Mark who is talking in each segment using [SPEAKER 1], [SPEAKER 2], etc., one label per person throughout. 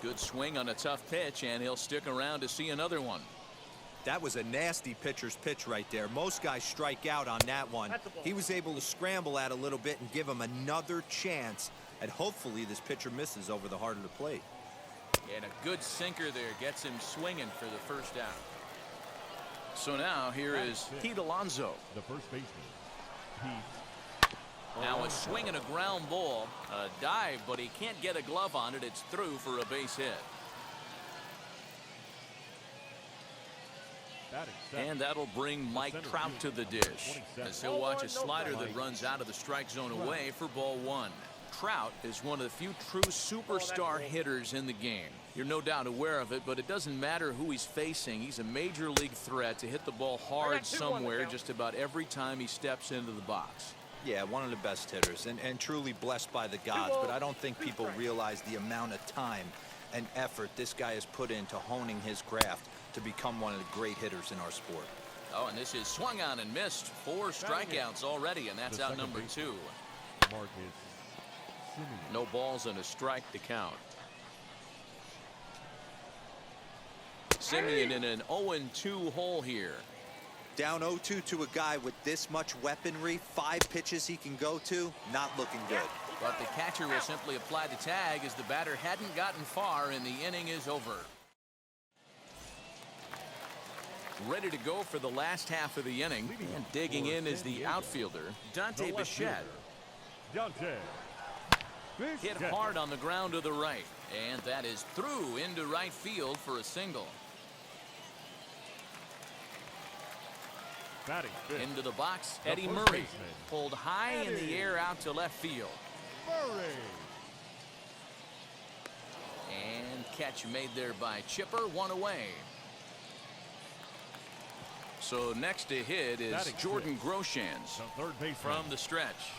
[SPEAKER 1] Good swing on a tough pitch, and he'll stick around to see another one.
[SPEAKER 2] That was a nasty pitcher's pitch right there. Most guys strike out on that one. He was able to scramble at a little bit and give him another chance. And hopefully this pitcher misses over the heart of the plate.
[SPEAKER 1] And a good sinker there gets him swinging for the first out. So now here is Pete Alonso.
[SPEAKER 3] The first baseman, Pete.
[SPEAKER 1] Now a swing and a ground ball. A dive, but he can't get a glove on it. It's through for a base hit. And that'll bring Mike Trout to the dish, as he'll watch a slider that runs out of the strike zone away for ball one. Trout is one of the few true superstar hitters in the game. You're no doubt aware of it, but it doesn't matter who he's facing. He's a major league threat to hit the ball hard somewhere just about every time he steps into the box.
[SPEAKER 2] Yeah, one of the best hitters and truly blessed by the gods, but I don't think people realize the amount of time and effort this guy has put into honing his craft to become one of the great hitters in our sport.
[SPEAKER 1] Oh, and this is swung on and missed. 4 strikeouts already, and that's out number 2. No balls and a strike to count. Simeon in an 0-2 hole here.
[SPEAKER 2] Down 0-2 to a guy with this much weaponry, 5 pitches he can go to, not looking good.
[SPEAKER 1] But the catcher will simply apply the tag as the batter hadn't gotten far and the inning is over. Ready to go for the last half of the inning, and digging in is the outfielder, Dante Bichette. Hit hard on the ground to the right, and that is through into right field for a single. Into the box, Eddie Murray, pulled high in the air out to left field. And catch made there by Chipper, 1 away. So next to hit is Jordan Groshans from the stretch.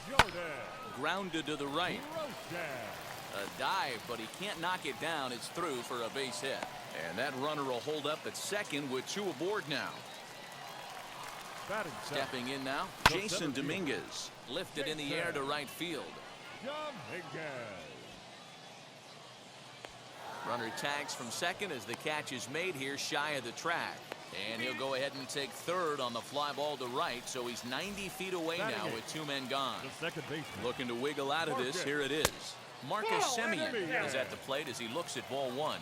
[SPEAKER 1] Grounded to the right. A dive, but he can't knock it down. It's through for a base hit. And that runner will hold up at second with 2 aboard now. Stepping in now, Jason Dominguez. Lifted in the air to right field. Runner tags from second as the catch is made here shy of the track. And he'll go ahead and take third on the fly ball to right, so he's 90 feet away now with 2 men gone. Looking to wiggle out of this, here it is. Marcus Simeon is at the plate as he looks at ball 1.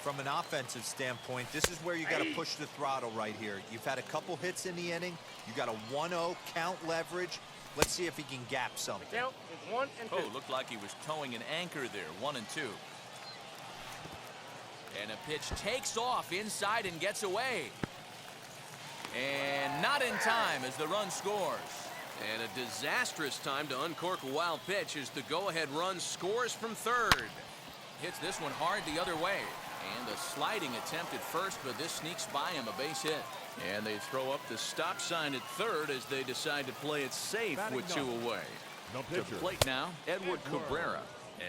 [SPEAKER 2] From an offensive standpoint, this is where you got to push the throttle right here. You've had a couple hits in the inning. You got a 1-0 count leverage. Let's see if he can gap something.
[SPEAKER 4] Count is 1 and 2.
[SPEAKER 1] Oh, looked like he was towing an anchor there, 1 and 2. And a pitch takes off inside and gets away. And not in time as the run scores. And a disastrous time to uncork a wild pitch as the go-ahead run scores from third. Hits this one hard the other way. And a sliding attempt at first, but this sneaks by him, a base hit. And they throw up the stop sign at third as they decide to play it safe with 2 away. To the plate now, Edward Cabrera,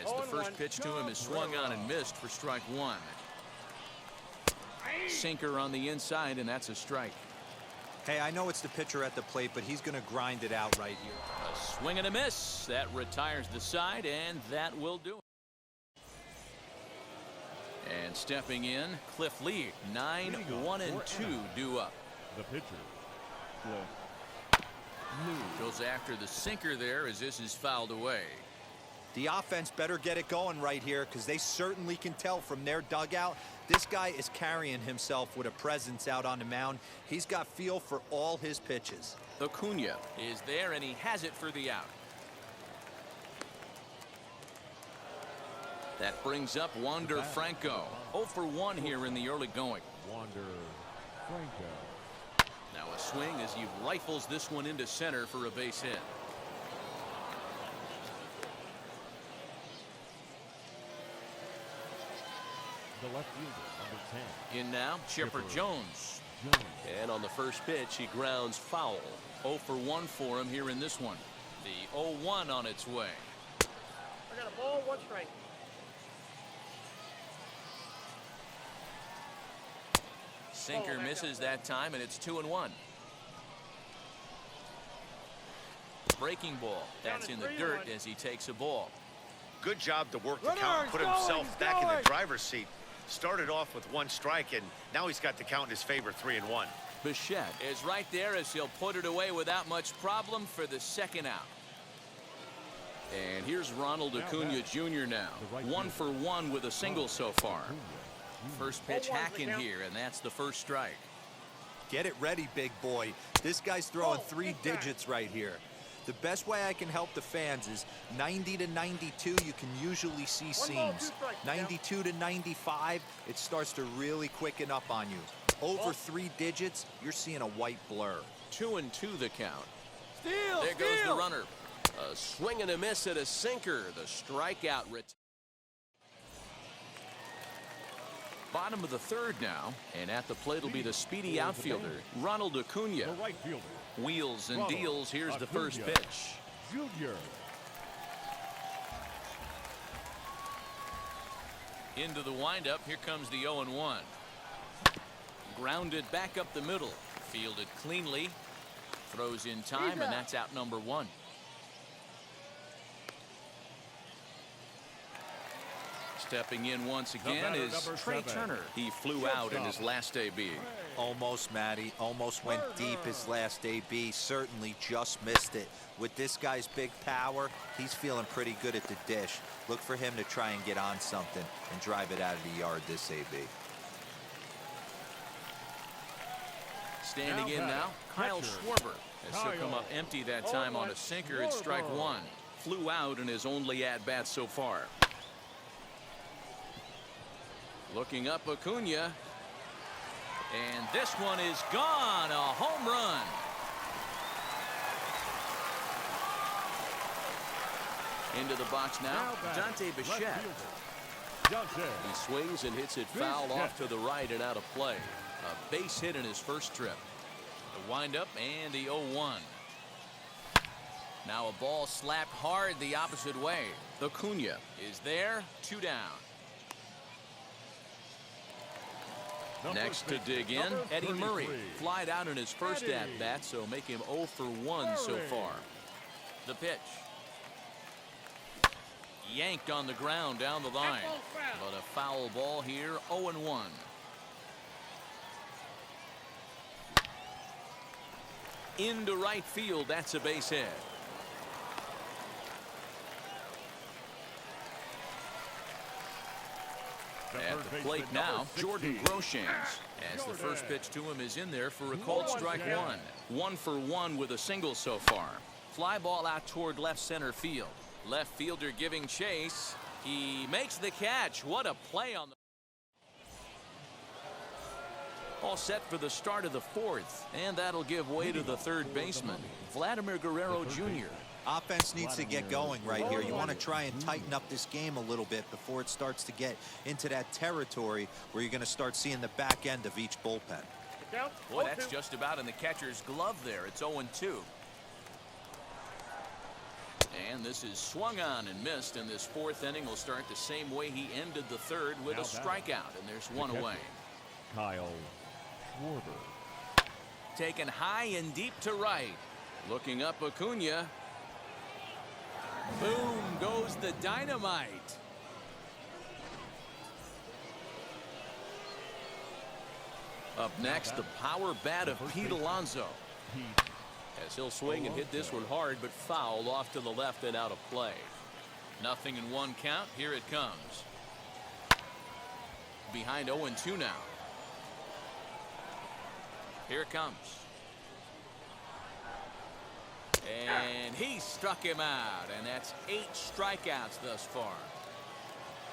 [SPEAKER 1] as the first pitch to him is swung on and missed for strike 1. Sinker on the inside, and that's a strike.
[SPEAKER 2] Hey, I know it's the pitcher at the plate, but he's going to grind it out right here.
[SPEAKER 1] A swing and a miss. That retires the side, and that will do it. And stepping in, Cliff Lee, 9-1-2 due up.
[SPEAKER 3] The pitcher,
[SPEAKER 1] Goes after the sinker there as this is fouled away.
[SPEAKER 2] The offense better get it going right here because they certainly can tell from their dugout. This guy is carrying himself with a presence out on the mound. He's got feel for all his pitches.
[SPEAKER 1] Acuna is there, and he has it for the out. That brings up Wander Franco. 0 for 1 here in the early going.
[SPEAKER 3] Wander Franco.
[SPEAKER 1] Now a swing as he rifles this one into center for a base hit.
[SPEAKER 3] The left fielder, number 10.
[SPEAKER 1] In now, Chipper Jones. And on the first pitch, he grounds foul. 0 for 1 for him here in this one. The 0-1 on its way.
[SPEAKER 4] I got a ball, 1 strike.
[SPEAKER 1] Sinker misses that time, and it's 2-1. Breaking ball. That's in the dirt as he takes a ball.
[SPEAKER 5] Good job to work the count, put himself back in the driver's seat. Started off with 1 strike, and now he's got the count in his favor, 3-1.
[SPEAKER 1] Bichette is right there as he'll put it away without much problem for the second out. And here's Ronald Acuna Jr. now. 1 for 1 with a single so far. First pitch hacking here, and that's the first strike.
[SPEAKER 2] Get it ready, big boy. This guy's throwing 3 digits right here. The best way I can help the fans is 90 to 92, you can usually see seams. 92 to 95, it starts to really quicken up on you. Over 3 digits, you're seeing a white blur.
[SPEAKER 1] 2-2 the count.
[SPEAKER 6] Steal,
[SPEAKER 1] there goes the runner. A swing and a miss at a sinker. The strikeout. Bottom of the third now, and at the plate will be the speedy outfielder, Ronald Acuna.
[SPEAKER 3] The right fielder.
[SPEAKER 1] Wheels and deals. Here's the first pitch.
[SPEAKER 3] Junior.
[SPEAKER 1] Into the windup. Here comes the 0-1. Grounded back up the middle. Fielded cleanly. Throws in time, and that's out number 1. Stepping in once again is Trey Turner. He flew out in his last AB.
[SPEAKER 2] Almost, Matty. Almost went deep his last AB. Certainly just missed it. With this guy's big power, he's feeling pretty good at the dish. Look for him to try and get on something and drive it out of the yard this AB.
[SPEAKER 1] Standing in now, Kyle Schwarber. As he'll come up empty that time on a sinker at strike 1. Flew out in his only at-bat so far. Looking up Acuna. And this one is gone. A home run. Into the box now, Dante Bichette. He swings and hits it foul off to the right and out of play. A base hit in his first trip. The windup and the 0-1. Now a ball slapped hard the opposite way. Acuna is there. 2 down. Next to dig in, Eddie Murray. Flied out in his first at-bat, so make him 0 for 1 so far. The pitch. Yanked on the ground down the line. But a foul ball here, 0-1. Into right field, that's a base hit. At the plate now, Jordan Groshans. As the first pitch to him is in there for a called strike 1. 1 for 1 with a single so far. Fly ball out toward left center field. Left fielder giving chase. He makes the catch. What a play on the... All set for the start of the 4th. And that'll give way to the third baseman, Vladimir Guerrero Jr.
[SPEAKER 2] Offense needs to get going right here. You want to try and tighten up this game a little bit before it starts to get into that territory where you're going to start seeing the back end of each bullpen.
[SPEAKER 1] Boy, that's just about in the catcher's glove there. It's 0-2. And this is swung on and missed, and this 4th inning will start the same way he ended the 3rd with a strikeout, and there's 1 away.
[SPEAKER 3] Kyle Schwarber.
[SPEAKER 1] Taken high and deep to right. Looking up Acuna. Boom goes the dynamite. Up next, the power bat of Pete Alonso. As he'll swing and hit this one hard, but fouled off to the left and out of play. Nothing in 1 count. Here it comes. Behind 0-2 now. Here it comes. And he struck him out, and that's 8 strikeouts thus far.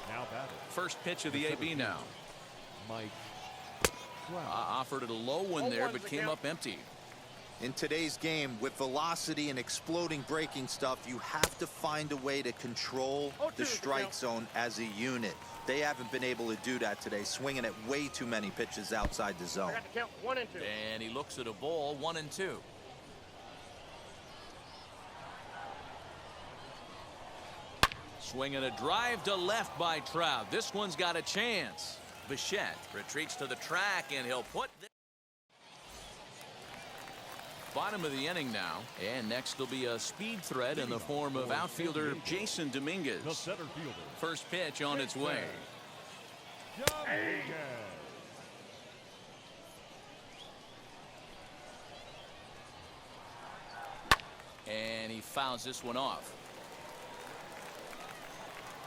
[SPEAKER 3] Now batting.
[SPEAKER 1] First pitch of the AB now.
[SPEAKER 3] Mike
[SPEAKER 1] offered it a low one there, but came up empty.
[SPEAKER 2] In today's game, with velocity and exploding breaking stuff, you have to find a way to control the strike zone as a unit. They haven't been able to do that today, swinging at way too many pitches outside the zone.
[SPEAKER 4] Count 1 and 2.
[SPEAKER 1] And he looks at a ball, 1-2. Swinging a drive to left by Trout. This one's got a chance. Bichette retreats to the track, and he'll put this. Bottom of the inning now, and next will be a speed threat in the form of outfielder Jason
[SPEAKER 3] The
[SPEAKER 1] Dominguez.
[SPEAKER 3] center fielder.
[SPEAKER 1] First pitch on its way.
[SPEAKER 3] Dominguez.
[SPEAKER 1] And he fouls this one off.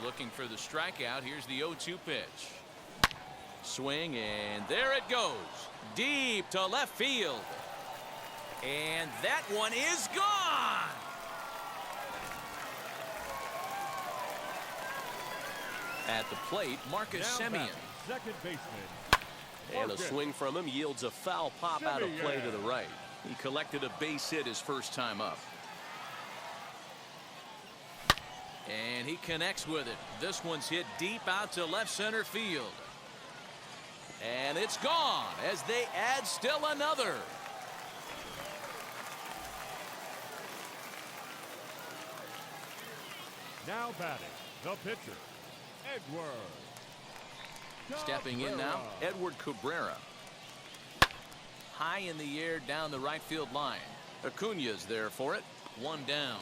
[SPEAKER 1] Looking for the strikeout. Here's the 0-2 pitch. Swing, and there it goes. Deep to left field. And that one is gone. At the plate, Marcus
[SPEAKER 3] Now
[SPEAKER 1] Semien.
[SPEAKER 3] batting, second baseman.
[SPEAKER 1] And a
[SPEAKER 3] Marcus
[SPEAKER 1] swing from him yields a foul pop out of play to the
[SPEAKER 3] Semien.
[SPEAKER 1] right. He collected a base hit his first time up. And he connects with it. This one's hit deep out to left center field. And it's gone as they add still another.
[SPEAKER 3] Now batting, the pitcher, Edward.
[SPEAKER 1] Stepping in now,
[SPEAKER 3] Cabrera.
[SPEAKER 1] Edward Cabrera. High in the air down the right field line. Acuna's there for it. One down.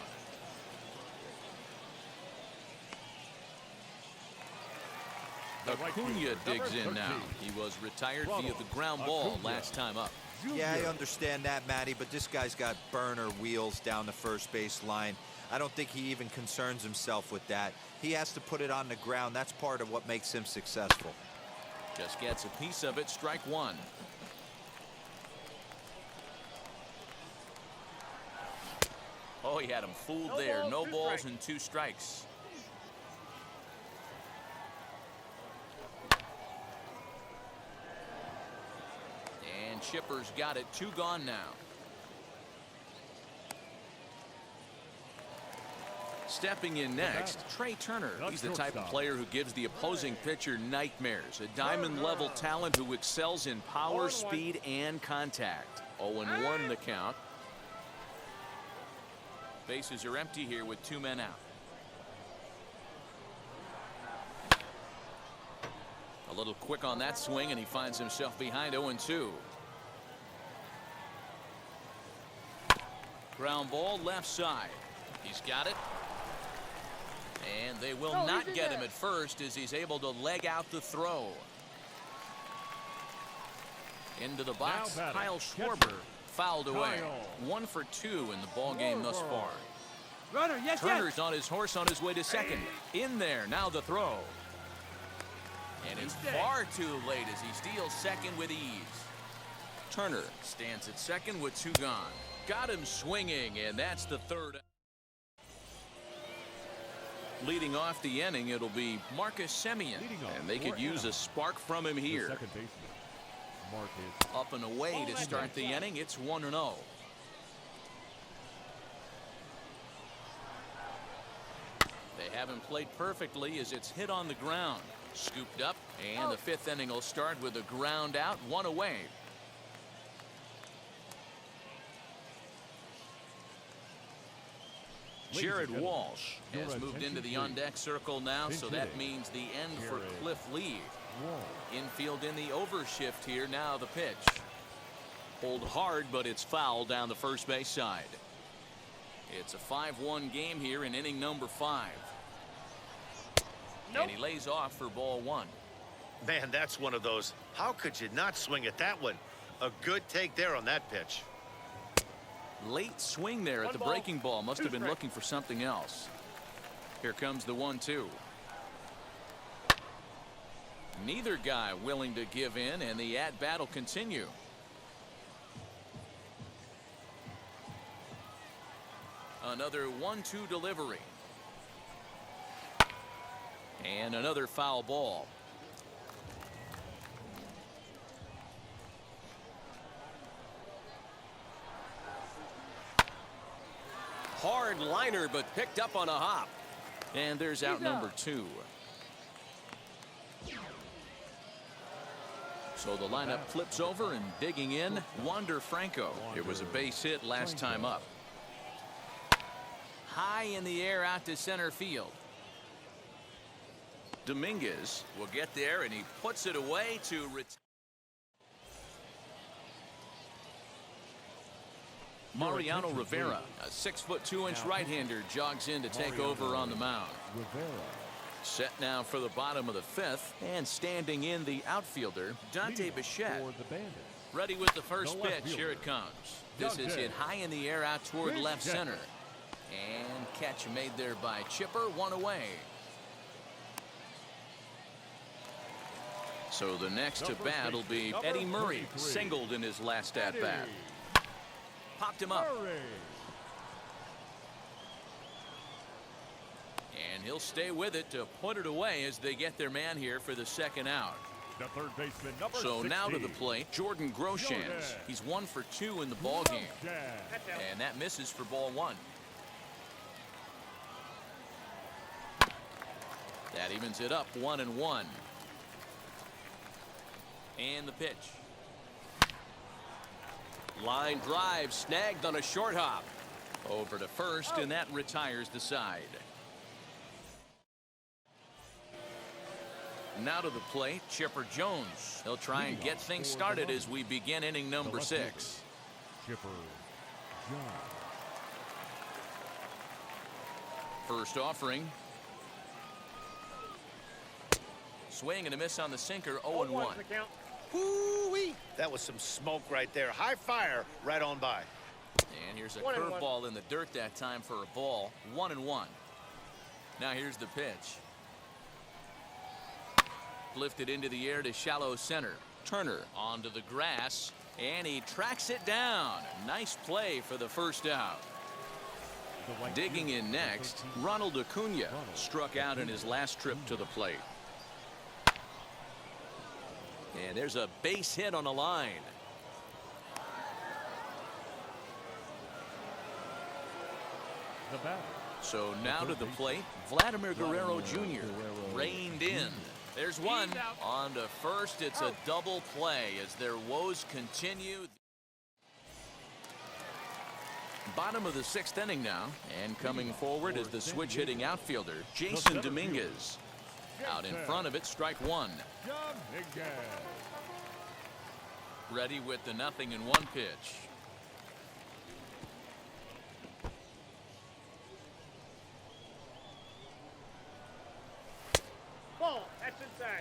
[SPEAKER 3] The right
[SPEAKER 1] Acuna
[SPEAKER 3] fielder,
[SPEAKER 1] digs
[SPEAKER 3] number
[SPEAKER 1] in now.
[SPEAKER 3] 13.
[SPEAKER 1] He was retired
[SPEAKER 3] Bravo.
[SPEAKER 1] via the ground ball
[SPEAKER 3] Acuna.
[SPEAKER 1] last time up.
[SPEAKER 2] Yeah, I
[SPEAKER 3] Junior.
[SPEAKER 2] understand that, Matty, but this guy's got burner wheels down the first base line. I don't think he even concerns himself with that. He has to put it on the ground. That's part of what makes him successful.
[SPEAKER 1] Just gets a piece of it. Strike one. Oh, he had him fooled
[SPEAKER 4] No
[SPEAKER 1] there.
[SPEAKER 4] balls,
[SPEAKER 1] No
[SPEAKER 4] two
[SPEAKER 1] balls
[SPEAKER 4] strikes.
[SPEAKER 1] and two strikes. And Chipper's got it. Two gone now. Stepping in next, Trey Turner. He's the type of player who gives the opposing pitcher nightmares. A diamond-level talent who excels in power,
[SPEAKER 4] 0-1.
[SPEAKER 1] speed, and contact. 0-1 the count. Bases are empty here with two men out. A little quick on that swing, and he finds himself behind 0-2. Ground ball left side. He's got it. And they will not get him at first as he's able to leg out the throw. Into the box,
[SPEAKER 3] Now batting,
[SPEAKER 1] Kyle
[SPEAKER 3] catcher,
[SPEAKER 1] Schwarber fouled away.
[SPEAKER 3] Kyle
[SPEAKER 1] 1 for 2 in the ball game thus
[SPEAKER 3] Schwarber.
[SPEAKER 1] far.
[SPEAKER 4] Runner, yes,
[SPEAKER 1] Turner's on his horse on his way to second. In there, now the throw. And it's far too late as he steals second with ease. Turner stands at second with two gone. Got him swinging, and that's the third. Leading off the inning, it'll be Marcus Semien.
[SPEAKER 3] Leading off
[SPEAKER 1] And they could
[SPEAKER 3] for
[SPEAKER 1] use a
[SPEAKER 3] Anaheim.
[SPEAKER 1] spark from him
[SPEAKER 3] The
[SPEAKER 1] here.
[SPEAKER 3] second baseman, Marcus.
[SPEAKER 1] Up and away to start the inning. It's 1-0. They haven't played perfectly as it's hit on the ground. Scooped up, and the fifth inning will start with a ground out, one away.
[SPEAKER 3] Ladies
[SPEAKER 1] Jared
[SPEAKER 3] and gentlemen,
[SPEAKER 1] Walsh
[SPEAKER 3] your
[SPEAKER 1] has moved into the
[SPEAKER 3] attention,
[SPEAKER 1] on-deck circle now, so that
[SPEAKER 3] Pinch
[SPEAKER 1] means the end for
[SPEAKER 3] Jared
[SPEAKER 1] Cliff Lee.
[SPEAKER 3] Walsh.
[SPEAKER 1] Infield in the overshift here. Now the pitch. Pulled hard, but it's foul down the first base side. It's a 5-1 game here in inning number 5. And he lays off for ball 1.
[SPEAKER 5] Man, that's one of those. How could you not swing at that one? A good take there on that pitch.
[SPEAKER 1] Late swing there at the breaking ball. Must have been looking for something else. Here comes the 1-2. Neither guy willing to give in, and the at-bat will continue. Another 1-2 delivery. And another foul ball. Hard liner, but picked up on a hop. And there's out number 2. So the lineup flips over, and digging in, Wander Franco. It was a base hit last time up. High in the air out to center field. Dominguez will get there, and he puts it away to retire. Mariano Rivera, a 6'2" right-hander, jogs in to take over on the mound. Set now for the bottom of the fifth, and standing in the outfielder, Dante Bichette. Ready with the first pitch. Here it comes. This is hit high in the air out toward left center. And catch made there by Chipper, one away. So the next to bat will be Eddie Murray, singled in his last at-bat. Popped him up. And he'll stay with it to put it away as they get their man here for the second out.
[SPEAKER 3] The third baseman,
[SPEAKER 1] so
[SPEAKER 3] 60.
[SPEAKER 1] Now to the plate, Jordan Groshans. He's 1 for 2 in the ball game. And that misses for ball 1. That evens it up 1-1. And the pitch. Line drive snagged on a short hop. Over to first, and that retires the side. Now to the plate, Chipper Jones. He'll try and get things started as we begin inning number 6.
[SPEAKER 3] Chipper Jones.
[SPEAKER 1] First offering. Swing and a miss on the sinker, 0-1.
[SPEAKER 5] Woo-wee. That was some smoke right there. High fire right on by.
[SPEAKER 1] And here's a curveball in the dirt that time for a ball, 1-1. Now here's the pitch. Lifted into the air to shallow center. Turner onto the grass, and he tracks it down. Nice play for the first out. Digging in next, Ronald Acuna struck out in his last trip to the plate. And there's a base hit on the line.
[SPEAKER 3] The batter.
[SPEAKER 1] So now to the plate, Vladimir Guerrero Jr. reined in. There's one. On to first. It's a double play as their woes continue. Bottom of the 6th inning now, and coming forward is the switch-hitting outfielder, Jason Dominguez. Out in front of it, strike 1. Ready with the 0-1 pitch.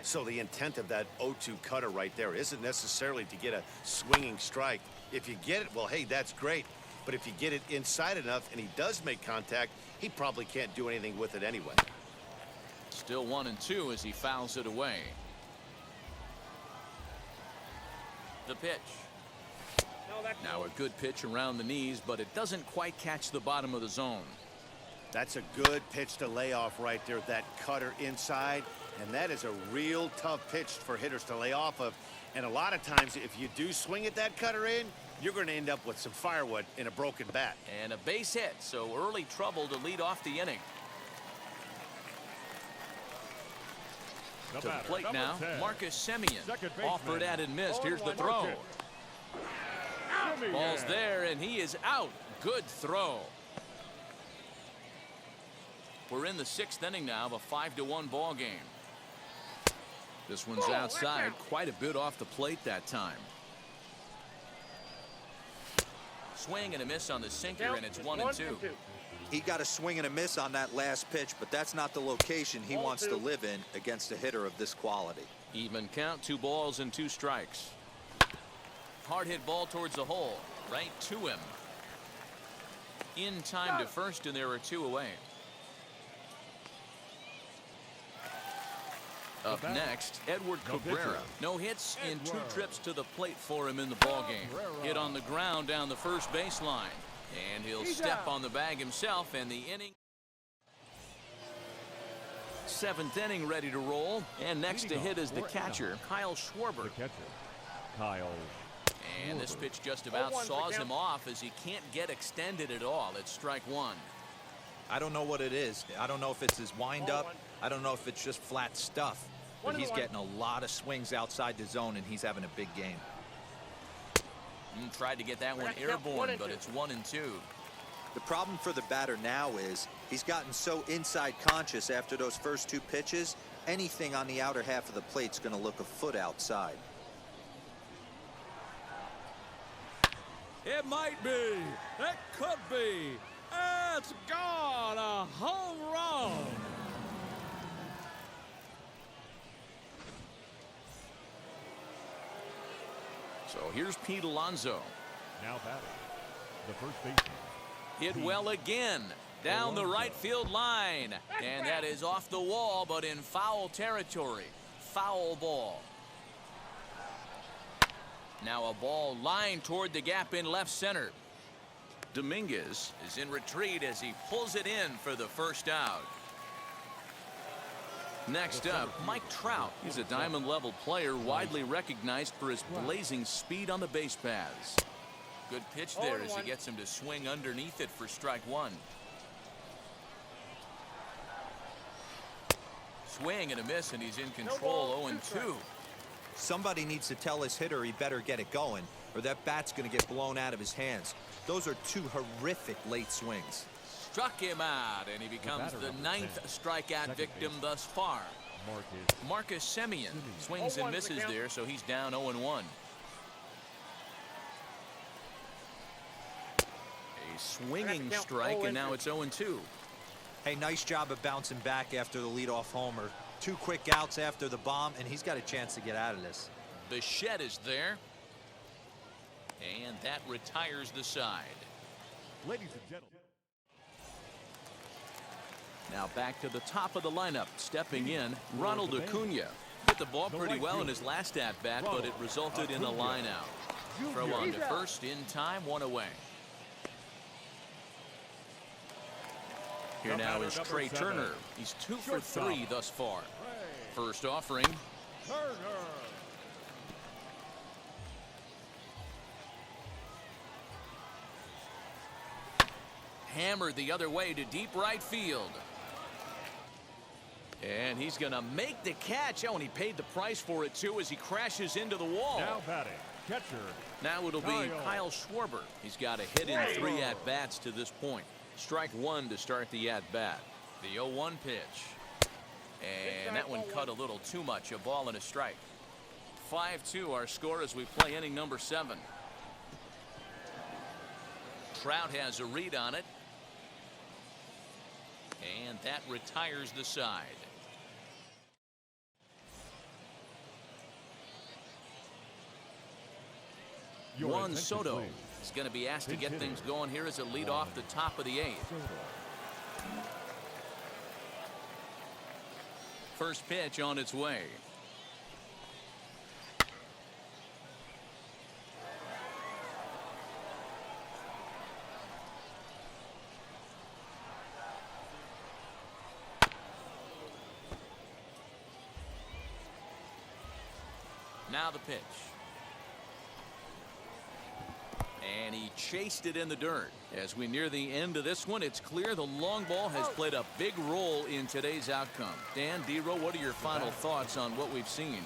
[SPEAKER 5] So the intent of that 0-2 cutter right there isn't necessarily to get a swinging strike. If you get it, well, hey, that's great. But if you get it inside enough and he does make contact, he probably can't do anything with it anyway.
[SPEAKER 1] Still 1-2 as he fouls it away. The pitch. Now a good pitch around the knees, but it doesn't quite catch the bottom of the zone.
[SPEAKER 5] That's a good pitch to lay off right there, that cutter inside. And that is a real tough pitch for hitters to lay off of. And a lot of times, if you do swing at that cutter in, you're going to end up with some firewood in a broken bat.
[SPEAKER 1] And a base hit, so early trouble to lead off the inning. To the plate now,
[SPEAKER 3] 10.
[SPEAKER 1] Marcus Semien. Offered at and missed. Here's the throw. Ball's there, and he is out. Good throw. We're in the 6th inning now of a 5-1 ball game. This one's outside, quite a bit off the plate that time. Swing and a miss on the sinker, and it's 1-2.
[SPEAKER 2] He got a swing and a miss on that last pitch, but that's not the location he wants to live in against a hitter of this quality.
[SPEAKER 1] Even count, 2 balls and 2 strikes. Hard hit ball towards the hole, right to him. In time to first, and there are 2 away. Up next, Edward Cabrera. No hits in 2 trips to the plate for him in the ballgame. Hit on the ground down the first baseline. And he'll step on the bag himself, and the inning. 7th inning ready to roll. And next to hit is the catcher, Kyle Schwarber.
[SPEAKER 3] The catcher, Kyle.
[SPEAKER 1] And this pitch just about saws him off as he can't get extended at all. It's strike 1.
[SPEAKER 2] I don't know what it is. I don't know if it's his windup. I don't know if it's just flat stuff. But he's getting a lot of swings outside the zone, and he's having a big game.
[SPEAKER 1] Tried to get that one airborne, but it's 1-2.
[SPEAKER 2] The problem for the batter now is he's gotten so inside conscious after those first 2 pitches, anything on the outer half of the plate's going to look a foot outside.
[SPEAKER 6] It might be. It could be. It's gone. A home run.
[SPEAKER 1] So here's Pete Alonso.
[SPEAKER 3] Now batting, the first baseman.
[SPEAKER 1] Hit well again. Down the right field line. And that is off the wall, but in foul territory. Foul ball. Now a ball lined toward the gap in left center. Dominguez is in retreat as he pulls it in for the first out. Next up, Mike Trout. He's a diamond-level player, widely recognized for his blazing speed on the base paths. Good pitch there as he gets him to swing underneath it for strike one. Swing and a miss, and he's in control. 0-2.
[SPEAKER 2] Somebody needs to tell his hitter he better get it going, or that bat's going to get blown out of his hands. Those are two horrific late swings.
[SPEAKER 1] Struck him out, and he becomes the 9th strikeout victim thus far. Marcus Semien swings and misses there, so he's down 0-1. A swinging strike, and now it's 0-2.
[SPEAKER 2] Hey, nice job of bouncing back after the leadoff homer. 2 quick outs after the bomb, and he's got a chance to get out of this.
[SPEAKER 1] The shed is there, and that retires the side.
[SPEAKER 3] Ladies and gentlemen.
[SPEAKER 1] Now back to the top of the lineup. Stepping in, Ronald Acuna. Hit the ball pretty well in his last at-bat, but it resulted in a line out. Throw on to first in time, 1 away. Here now is Trey Turner. He's 2 for 3 thus far. First offering. Hammered the other way to deep right field. And he's going to make the catch. Oh, and he paid the price for it, too, as he crashes into the wall.
[SPEAKER 3] Now batting, catcher.
[SPEAKER 1] Now it'll be Kyle Schwarber. He's got a hit in 3 at-bats to this point. Strike 1 to start the at-bat. The 0-1 pitch. And that one cut a little too much. A ball and a strike. 5-2 our score as we play inning number 7. Trout has a read on it. And that retires the side. Juan Soto is going to be asked to get things going here as a lead off the top of the 8th. First pitch on its way. Now the pitch. And he chased it in the dirt. As we near the end of this one, it's clear the long ball has played a big role in today's outcome. Dan, D-Row, what are your final thoughts on what we've seen?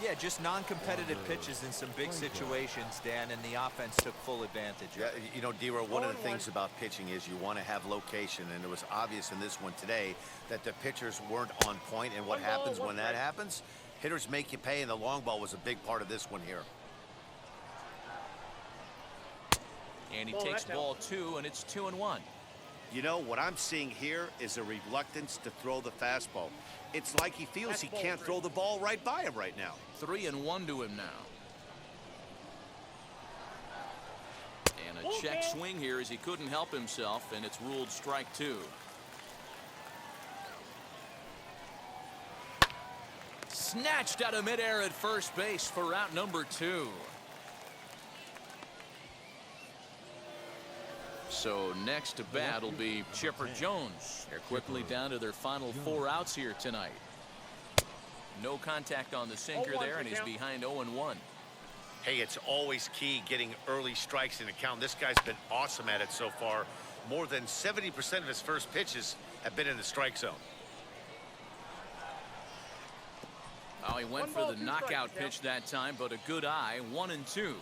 [SPEAKER 2] Yeah, just non-competitive pitches in some big situations, Dan, and the offense took full advantage.
[SPEAKER 5] Yeah, you know, D-Row, one of the things about pitching is you want to have location, and it was obvious in this one today that the pitchers weren't on point, and what happens when that happens? Hitters make you pay, and the long ball was a big part of this one here.
[SPEAKER 1] And he takes ball 2, and it's 2-1.
[SPEAKER 5] You know, what I'm seeing here is a reluctance to throw the fastball. It's like he feels he can't throw the ball right by him right now.
[SPEAKER 1] 3-1 to him now. And a check swing here as he couldn't help himself, and it's ruled strike 2. Snatched out of midair at first base for out number 2. So next to bat will be Chipper Jones. They're quickly down to their final 4 outs here tonight. No contact on the sinker there, and he's behind 0-1.
[SPEAKER 5] Hey, it's always key getting early strikes in the count. This guy's been awesome at it so far. More than 70% of his first pitches have been in the strike zone.
[SPEAKER 1] Oh, he went for the knockout pitch that time, but a good eye. 1-2.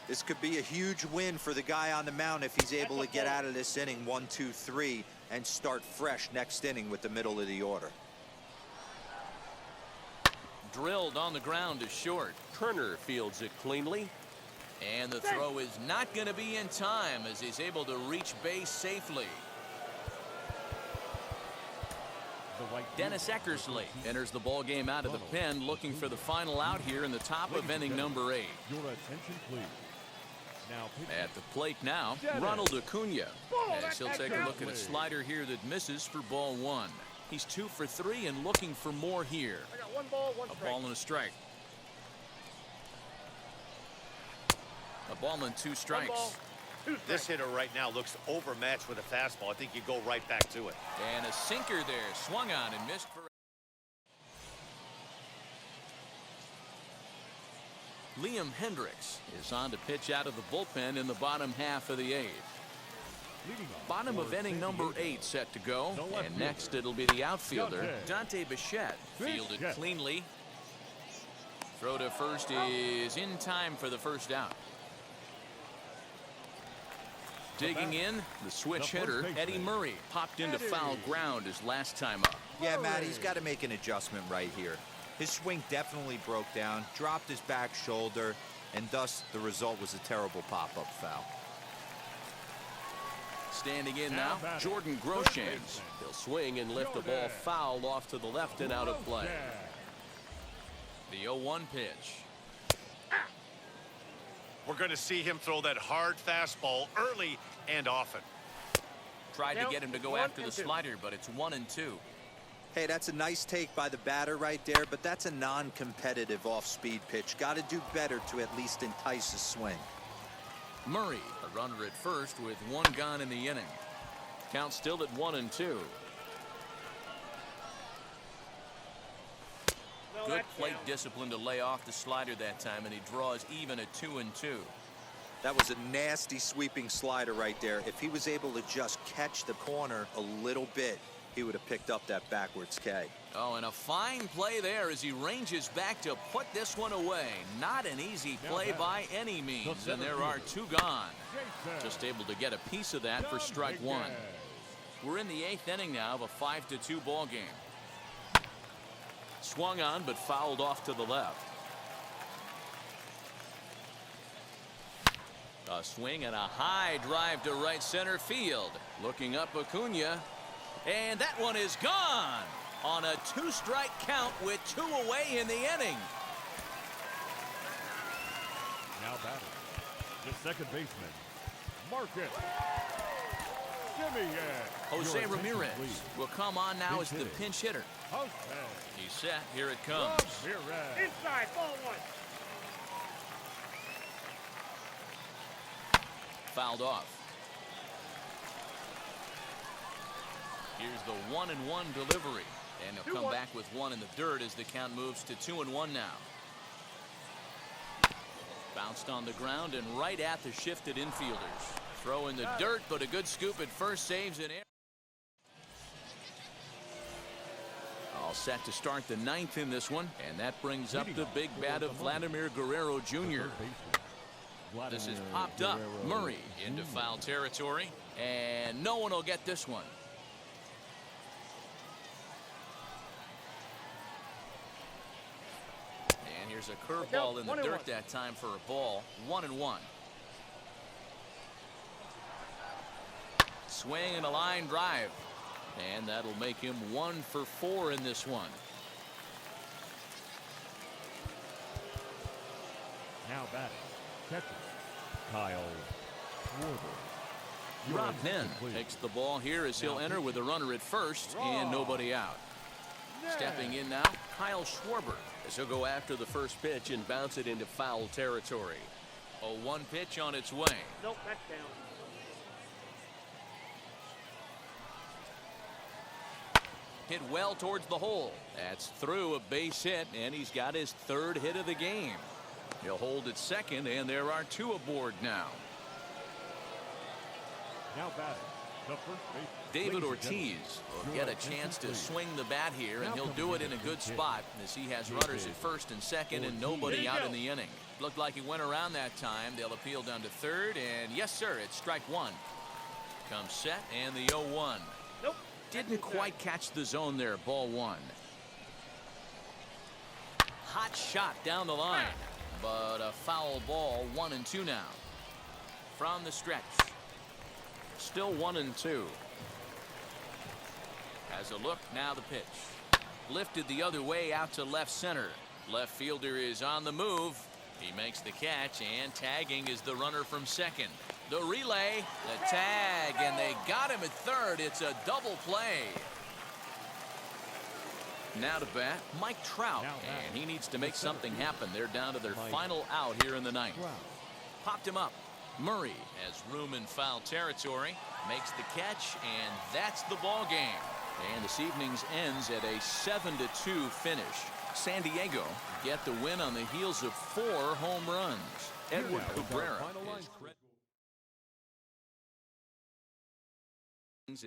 [SPEAKER 2] This could be a huge win for the guy on the mound if he's able to get out of this inning 1, 2, 3 and start fresh next inning with the middle of the order.
[SPEAKER 1] Drilled on the ground to short. Turner fields it cleanly. And the throw is not going to be in time as he's able to reach base safely. Dennis Eckersley enters the ball game out of the pen, looking for the final out here in the top of inning number 8.
[SPEAKER 3] Your attention, please. Now
[SPEAKER 1] At the plate now, Ronald Acuna, as he'll take a look at a slider here that misses for ball 1. He's 2 for 3 and looking for more here.
[SPEAKER 4] I got 1 ball, 1
[SPEAKER 1] A
[SPEAKER 4] strike.
[SPEAKER 1] ball and a strike. A ball and 2
[SPEAKER 4] 1
[SPEAKER 1] strikes.
[SPEAKER 4] ball, 2
[SPEAKER 5] This
[SPEAKER 4] strikes.
[SPEAKER 5] hitter right now looks overmatched with a fastball. I think you go right back to it.
[SPEAKER 1] And a sinker there, swung on and missed for. Liam Hendricks is on to pitch out of the bullpen in the bottom half of the 8th.
[SPEAKER 3] leading off
[SPEAKER 1] Bottom
[SPEAKER 3] for
[SPEAKER 1] of inning
[SPEAKER 3] San
[SPEAKER 1] number
[SPEAKER 3] Diego.
[SPEAKER 1] 8 set to go.
[SPEAKER 3] The left
[SPEAKER 1] And next
[SPEAKER 3] fielder,
[SPEAKER 1] it'll be the outfielder,
[SPEAKER 3] Dante
[SPEAKER 1] Dante Bichette. Fielded
[SPEAKER 3] Bichette.
[SPEAKER 1] cleanly. Throw to first is in time for the first out. Digging in, the switch
[SPEAKER 3] The first
[SPEAKER 1] hitter,
[SPEAKER 3] baseman,
[SPEAKER 1] Eddie Murray, popped into
[SPEAKER 3] Eddie.
[SPEAKER 1] foul ground his last time up.
[SPEAKER 2] Yeah, Matt, he's got to make an adjustment right here. His swing definitely broke down, dropped his back shoulder, and thus the result was a terrible pop-up foul.
[SPEAKER 1] Standing in
[SPEAKER 3] Now
[SPEAKER 1] now,
[SPEAKER 3] batting,
[SPEAKER 1] Jordan
[SPEAKER 3] third
[SPEAKER 1] Groshans.
[SPEAKER 3] baseman.
[SPEAKER 1] He'll swing and lift the ball
[SPEAKER 3] Jordan.
[SPEAKER 1] foul off to the left and out of play.
[SPEAKER 3] Yeah.
[SPEAKER 1] The 0-1 pitch.
[SPEAKER 5] We're going to see him throw that hard fastball early and often.
[SPEAKER 1] Tried to
[SPEAKER 4] Now,
[SPEAKER 1] get him to go
[SPEAKER 4] 1
[SPEAKER 1] after the
[SPEAKER 4] and 2.
[SPEAKER 1] slider, but it's 1 and 2.
[SPEAKER 2] Hey, that's a nice take by the batter right there, but that's a non-competitive off-speed pitch. Got to do better to at least entice a swing.
[SPEAKER 1] Murray, a runner at first with 1 gone in the inning. Count still at 1 and 2.
[SPEAKER 4] No,
[SPEAKER 1] Good
[SPEAKER 4] that's
[SPEAKER 1] plate
[SPEAKER 4] down.
[SPEAKER 1] discipline to lay off the slider that time, and he draws even at 2 and 2.
[SPEAKER 2] That was a nasty sweeping slider right there. If he was able to just catch the corner a little bit, he would have picked up that backwards K.
[SPEAKER 1] Oh, and a fine play there as he ranges back to put this one away. Not an easy play by any means, and there are 2 gone. Just able to get a piece of that for strike 1. We're in the 8th inning now of a 5-2 ball game. Swung on but fouled off to the left. A swing and a high drive to right center field. Looking up Acuna. And that one is gone on a 2-strike count with 2 away in the inning.
[SPEAKER 3] Now batting, the second baseman, Marcus Simeon.
[SPEAKER 1] Jose
[SPEAKER 3] Your attention,
[SPEAKER 1] Ramirez
[SPEAKER 3] please.
[SPEAKER 1] will come on now
[SPEAKER 3] Pinch
[SPEAKER 1] as the
[SPEAKER 3] hitter.
[SPEAKER 1] pinch hitter.
[SPEAKER 3] Jose
[SPEAKER 1] He's set. Here it comes.
[SPEAKER 3] Ramirez.
[SPEAKER 4] Inside, ball 1.
[SPEAKER 1] Fouled off. Here's the 1-1 delivery. And he'll come
[SPEAKER 4] 2-1.
[SPEAKER 1] back with 1 in the dirt as the count moves to 2-1 now. Bounced on the ground and right at the shifted infielders. Throw in the dirt, but a good scoop at first saves an error. All set to start the 9th in this one, and that brings up the big bat of Vladimir Guerrero Jr. This is popped up. Murray into foul territory, and no one will get this one. And here's a curveball in the
[SPEAKER 4] 1-1.
[SPEAKER 1] dirt that time for a ball. 1-1. Swing and a line drive. And that'll make him 1 for 4 in this one.
[SPEAKER 3] Now batting, catcher, Kyle Schwarber. Your
[SPEAKER 1] Rob Penn
[SPEAKER 3] attention, please.
[SPEAKER 1] takes the ball here as he'll enter with a runner at first and nobody out. Stepping in now, Kyle Schwarber, as he'll go after the first pitch and bounce it into foul territory. A 1 pitch on its way.
[SPEAKER 4] Nope, that's down.
[SPEAKER 1] Hit well towards the hole. That's through a base hit, and he's got his 3rd hit of the game. He'll hold at second, and there are 2 aboard now.
[SPEAKER 3] Now batting, the first baseman.
[SPEAKER 1] David
[SPEAKER 3] Ladies and
[SPEAKER 1] Ortiz
[SPEAKER 3] gentlemen,
[SPEAKER 1] will
[SPEAKER 3] your
[SPEAKER 1] get a
[SPEAKER 3] attention,
[SPEAKER 1] chance to
[SPEAKER 3] please.
[SPEAKER 1] swing the bat here, and he'll do it in a good spot as he has runners at first and second and nobody out in the inning. Looked like he went around that time. They'll appeal down to 3rd, and yes, sir, it's strike 1. Comes set, and the 0-1.
[SPEAKER 4] Nope.
[SPEAKER 1] Didn't quite catch the zone there. Ball 1. Hot shot down the line. but a foul ball. 1-2 now. From the stretch. Still 1-2. Has a look, now the pitch. Lifted the other way out to left center. Left fielder is on the move. He makes the catch, and tagging is the runner from second. The relay, the tag, and they got him at third. It's a double play. Now to bat, Mike Trout, and he needs to make something happen. They're down to their final out here in the ninth. Popped him up. Murray has room in foul territory, makes the catch, and that's the ball game. And this evening's ends at a 7-2 finish. San Diego get the win on the heels of 4 home runs. Edward Cabrera is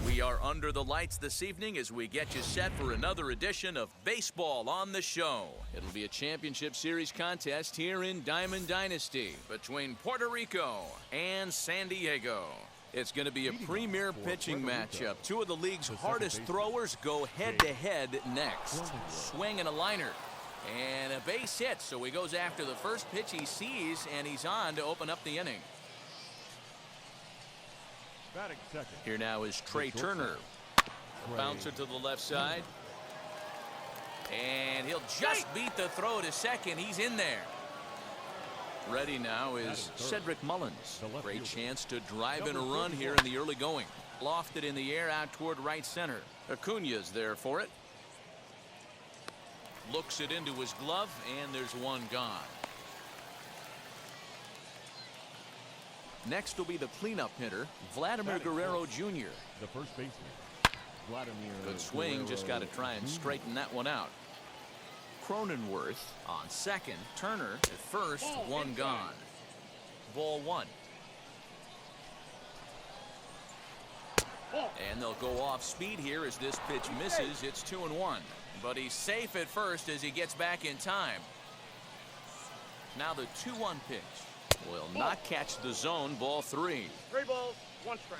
[SPEAKER 1] We are under the lights this evening as we get you set for another edition of Baseball on the Show. It'll be a championship series contest here in Diamond Dynasty between Puerto Rico and San Diego. It's going to be a premier pitching matchup. Two of the league's hardest throwers go head-to-head next. Swing and a liner. And a base hit, so he goes after the first pitch he sees, and he's on to open up the inning. Here now is Trey Turner. Bouncer to the left side. And he'll just beat the throw to second. He's in there. Ready now is Cedric Mullins. Great chance to drive in a run here in the early going. Lofted in the air out toward right center. Acuna's there for it. Looks it into his glove, and there's one gone. Next will be the cleanup hitter, Vladimir Guerrero Jr.
[SPEAKER 3] The first baseman, Vladimir.
[SPEAKER 1] Good swing, just got to try and straighten that one out. Cronenworth on second, Turner at first, one gone. Ball 1. And they'll go off speed here as this pitch misses. It's 2-1. But he's safe at first as he gets back in time. Now the 2-1 pitch. Will not catch the zone. Ball 3.
[SPEAKER 4] 3 balls, 1 strike.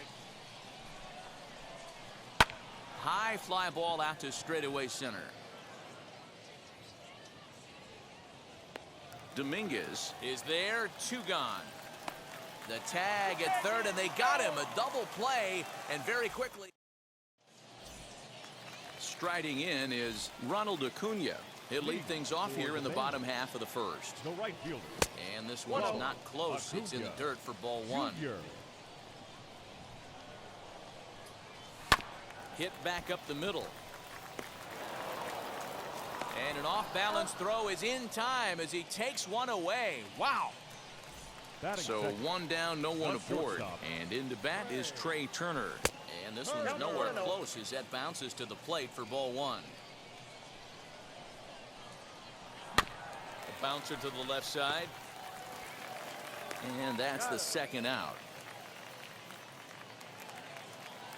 [SPEAKER 1] High fly ball out to straightaway center. Dominguez is there. 2 gone. The tag at third, and they got him. A double play, and very quickly. Striding in is Ronald Acuna. He'll lead things off here in the bottom half of the first.
[SPEAKER 3] The right fielder.
[SPEAKER 1] And this one's not close. It's in the dirt for ball 1. Hit back up the middle. And an off-balance throw is in time as he takes one away. Wow. So 1 down, no one aboard. And into bat is Trey Turner. And this one's nowhere close as that bounces to the plate for ball 1. A bouncer to the left side. And that's the second out.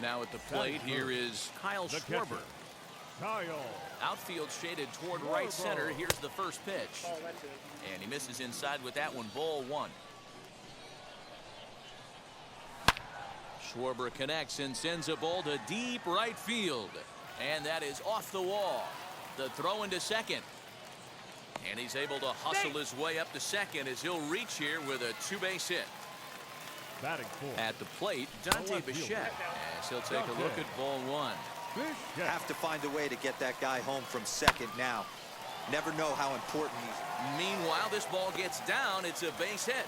[SPEAKER 1] Now at the plate, here is Kyle Schwarber. Outfield shaded toward right center. Here's the first pitch. And he misses inside with that one. Ball 1. Schwarber connects and sends a ball to deep right field. And that is off the wall. The throw into second. And he's able to hustle his way up to second as he'll reach here with a two-base hit.
[SPEAKER 3] Batting fourth.
[SPEAKER 1] At the plate, Dante Bichette. As he'll take a look at ball one.
[SPEAKER 3] Bichette.
[SPEAKER 2] Have to find a way to get that guy home from second now. Never know how important he's.
[SPEAKER 1] Meanwhile, this ball gets down. It's a base hit.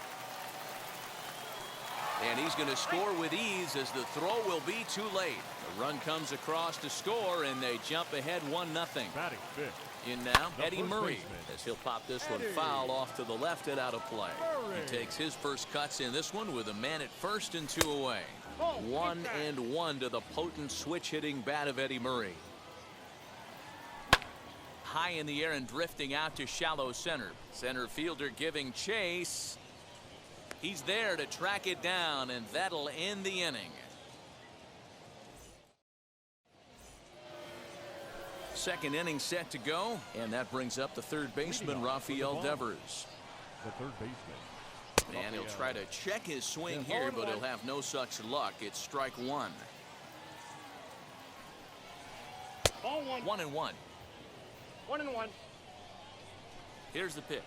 [SPEAKER 1] And he's going to score with ease as the throw will be too late. The run comes across to score, and they jump ahead 1-0.
[SPEAKER 3] Batting fifth.
[SPEAKER 1] In now,
[SPEAKER 3] The
[SPEAKER 1] Eddie
[SPEAKER 3] first
[SPEAKER 1] Murray,
[SPEAKER 3] baseman.
[SPEAKER 1] as he'll pop this one
[SPEAKER 3] Eddie.
[SPEAKER 1] foul off to the left and out of play.
[SPEAKER 3] Murray.
[SPEAKER 1] He takes his first cuts in this one with a man at first and 2 away.
[SPEAKER 4] Oh,
[SPEAKER 1] 1-1 to the potent switch-hitting bat of Eddie Murray. High in the air and drifting out to shallow center. Center fielder giving chase. He's there to track it down, and that'll end the inning. Second inning set to go, and that brings up the third baseman, Rafael Devers.
[SPEAKER 3] The third baseman.
[SPEAKER 1] And he'll try to check his swing here, but he'll have no such luck. It's strike one.
[SPEAKER 4] Ball one.
[SPEAKER 1] 1-1.
[SPEAKER 4] 1-1.
[SPEAKER 1] Here's the pitch.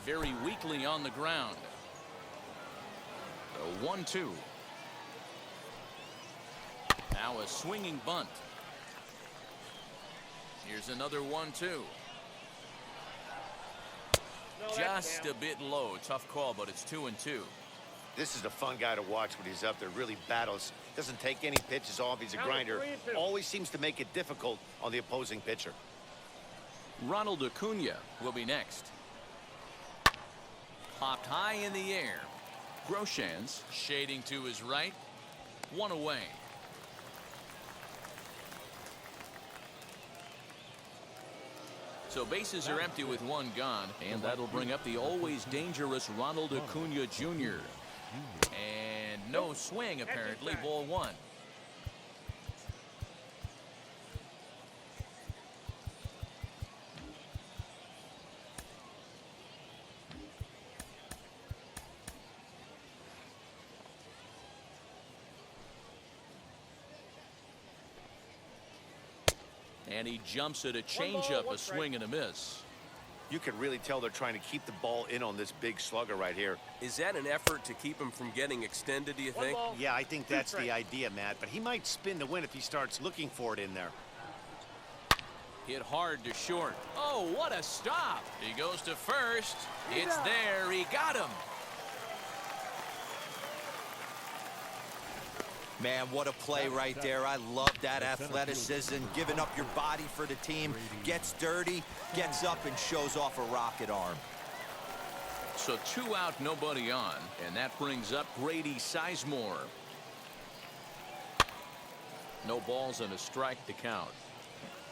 [SPEAKER 1] Very weakly on the ground. A 1-2. Now a swinging bunt. Here's another 1-2.
[SPEAKER 4] No,
[SPEAKER 1] Just a bit low. Tough call, but it's 2-2.
[SPEAKER 5] This is a fun guy to watch when he's up there. Really battles. Doesn't take any pitches off. He's a
[SPEAKER 4] Count it
[SPEAKER 5] grinder.
[SPEAKER 4] 3-2.
[SPEAKER 5] Always seems to make it difficult on the opposing pitcher.
[SPEAKER 1] Ronald Acuna will be next. Popped high in the air. Groshans shading to his right. One away. So bases are empty with one gone, and that'll bring up the always dangerous Ronald Acuna Jr. And no swing, apparently. Ball one. And he jumps at a changeup, a swing and a miss.
[SPEAKER 5] You can really tell they're trying to keep the ball in on this big slugger right here.
[SPEAKER 7] Is that an effort to keep him from getting extended, do you think?
[SPEAKER 5] Yeah, I think that's the idea, Matt. But he might spin to win if he starts looking for it in there.
[SPEAKER 1] Hit hard to short. Oh, what a stop. He goes to first. It's there. He got him.
[SPEAKER 2] Man, what a play right there. I love that athleticism, giving up your body for the team. Gets dirty, gets up, and shows off a rocket arm.
[SPEAKER 1] So 2 out, nobody on. And that brings up Grady Sizemore. No balls and a strike to count.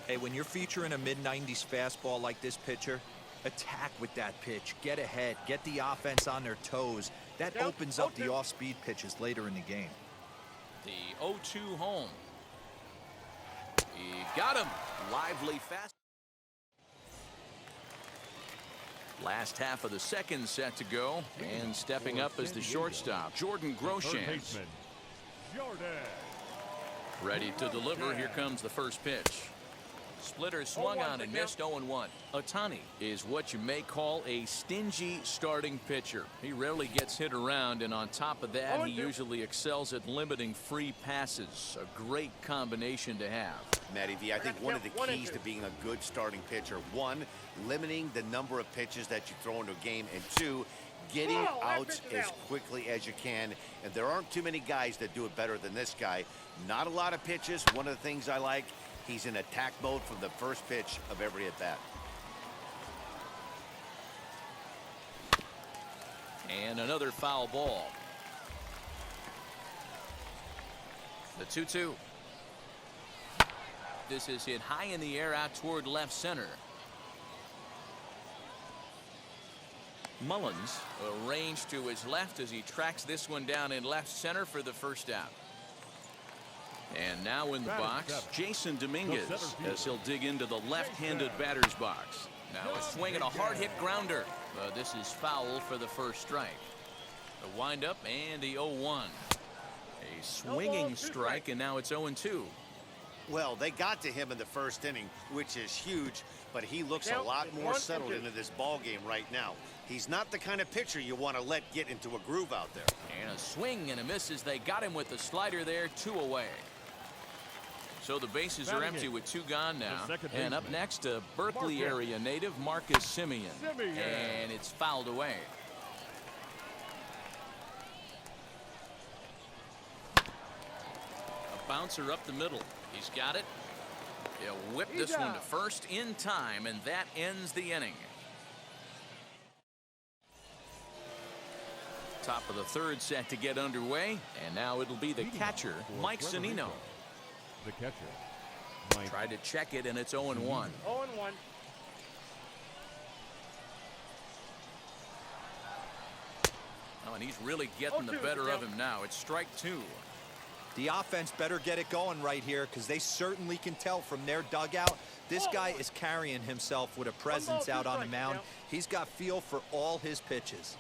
[SPEAKER 2] Hey, when you're featuring a mid-90s fastball like this pitcher, attack with that pitch. Get ahead. Get the offense on their toes. That opens up the off-speed pitches later in the game.
[SPEAKER 1] The 0-2 home. He got him. Lively fast. Last half of the second set to go. And stepping up as the shortstop, Jordan
[SPEAKER 3] Third
[SPEAKER 1] Groshans.
[SPEAKER 3] baseman. Jordan.
[SPEAKER 1] Ready to deliver. Here comes the first pitch. Splitter swung on and missed. 0-1. Ohtani is what you may call a stingy starting pitcher. He rarely gets hit around, and on top of that, he usually excels at limiting free passes. A great combination to have.
[SPEAKER 5] Matty V, I think one of the keys to being a good starting pitcher, one, limiting the number of pitches that you throw into a game, and two, getting outs as quickly as you can. And there aren't too many guys that do it better than this guy. Not a lot of pitches. One of the things I like, he's in attack mode from the first pitch of every at-bat.
[SPEAKER 1] And another foul ball. The 2-2. This is hit high in the air out toward left center. Mullins arranged to his left as he tracks this one down in left center for the first out. And now in the box, Jason Dominguez, as he'll dig into the left-handed batter's box. Now a swing and a hard-hit grounder. This is foul for the first strike. The windup and the 0-1. A swinging strike, and now it's 0-2.
[SPEAKER 5] Well, they got to him in the first inning, which is huge, but he looks a lot more settled into this ball game right now. He's not the kind of pitcher you want to let get into a groove out there.
[SPEAKER 1] And a swing and a miss as they got him with the slider there, 2 away. So the bases are empty with 2 gone now. And up next, a Berkeley area native, Marcus Simeon. And it's fouled away. A bouncer up the middle. He's got it. He'll whip this one to first in time, and that ends the inning. Top of the third set to get underway, and now it'll be the catcher, Mike Zunino.
[SPEAKER 3] The catcher, Mike.
[SPEAKER 1] Tried to check it, and it's 0-1.
[SPEAKER 4] 0-1.
[SPEAKER 1] Oh, and he's really getting the better of him now. It's strike 2.
[SPEAKER 2] The offense better get it going right here, because they certainly can tell from their dugout. This guy is carrying himself with a presence out on the mound. He's got feel for all his pitches.